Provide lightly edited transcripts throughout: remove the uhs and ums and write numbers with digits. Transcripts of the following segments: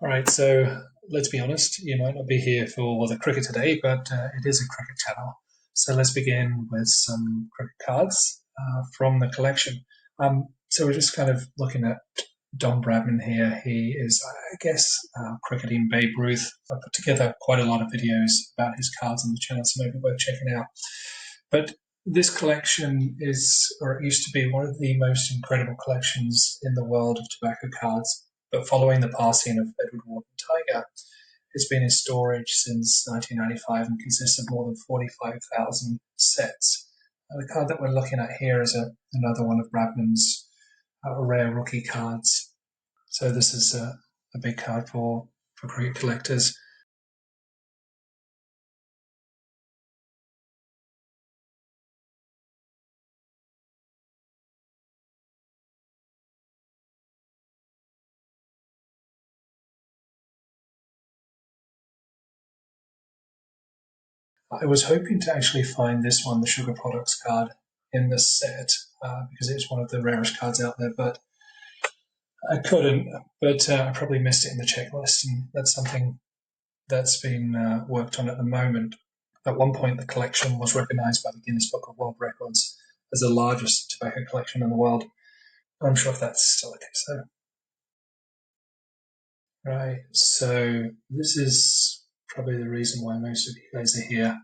All right, so let's be honest, you might not be here for the cricket today, but it is a cricket channel. So let's begin with some cricket cards from the collection. So we're just kind of looking at Don Bradman here. He is, I guess, cricketing Babe Ruth. I put together quite a lot of videos about his cards on the channel, so maybe worth checking out. But this collection is, or it used to be, one of the most incredible collections in the world of tobacco cards. But following the passing of Edward Wharton-Tiger, it's been in storage since 1995 and consists of more than 45,000 sets. The card that we're looking at here is another one of Bradman's rare rookie cards. So this is a big card for cricket collectors. I was hoping to actually find this one, the Sugar Products card, in this set because it's one of the rarest cards out there, but I couldn't. But I probably missed it in the checklist, and that's something that's been worked on at the moment. At one point, the collection was recognized by the Guinness Book of World Records as the largest tobacco collection in the world. I'm not sure if that's still the case, though. Right, so this is probably the reason why most of you guys are here.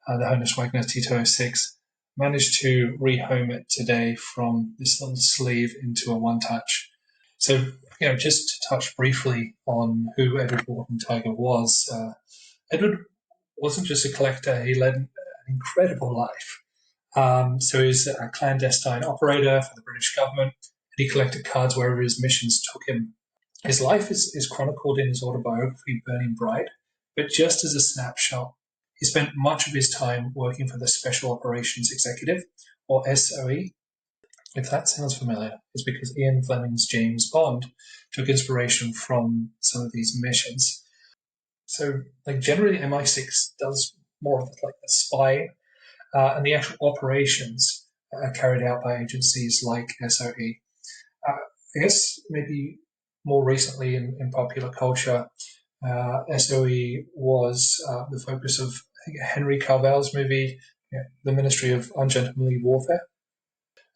The Honus Wagner T206 managed to rehome it today from this little sleeve into a one-touch. So, just to touch briefly on who Edward Wharton-Tiger was, Edward wasn't just a collector, he led an incredible life. So he's a clandestine operator for the British government, and he collected cards wherever his missions took him. His life is chronicled in his autobiography, Burning Bright, but just as a snapshot, he spent much of his time working for the Special Operations Executive, or SOE. If that sounds familiar, it's because Ian Fleming's James Bond took inspiration from some of these missions. So, generally, MI6 does more of like the spy, and the actual operations are carried out by agencies like SOE. I guess maybe more recently in popular culture, SOE was the focus of, I think, Henry Cavell's movie, The Ministry of Ungentlemanly Warfare.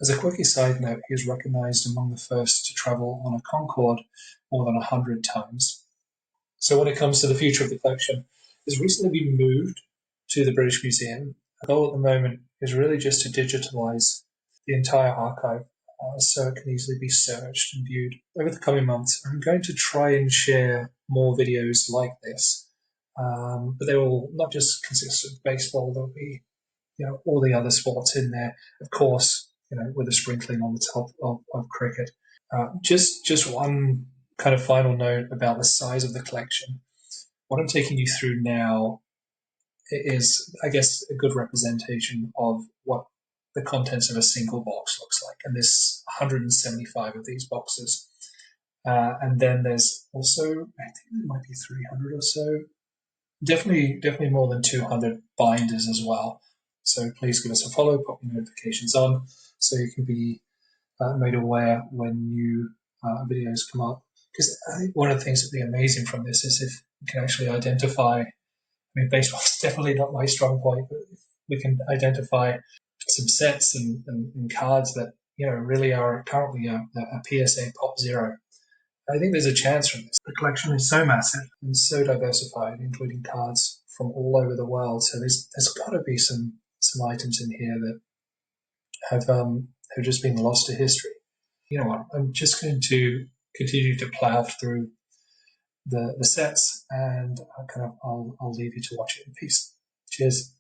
As a quickie side note, he is recognized among the first to travel on a Concorde more than 100 times. So when it comes to the future of the collection, it's recently been moved to the British Museum. The goal at the moment is really just to digitalize the entire archive so it can easily be searched and viewed. Over the coming months, I'm going to try and share more videos like this, but they will not just consist of baseball, there'll be all the other sports in there, of course, with a sprinkling on the top of cricket. Just one kind of final note about the size of the collection. What I'm taking you through now is, I guess, a good representation of what the contents of a single box looks like. And there's 175 of these boxes. And then there's also, I think there might be 300 or so. Definitely more than 200 binders as well. So please give us a follow, pop your notifications on so you can be made aware when new videos come up. Because I think one of the things that would be amazing from this is if we can actually identify, baseball is definitely not my strong point, but if we can identify some sets and cards that, really are currently a PSA Pop Zero. I think there's a chance from this. The collection is so massive and so diversified, including cards from all over the world. So there's got to be some items in here that have just been lost to history. You know what? I'm just going to continue to plow through the sets, and I'll leave you to watch it in peace. Cheers.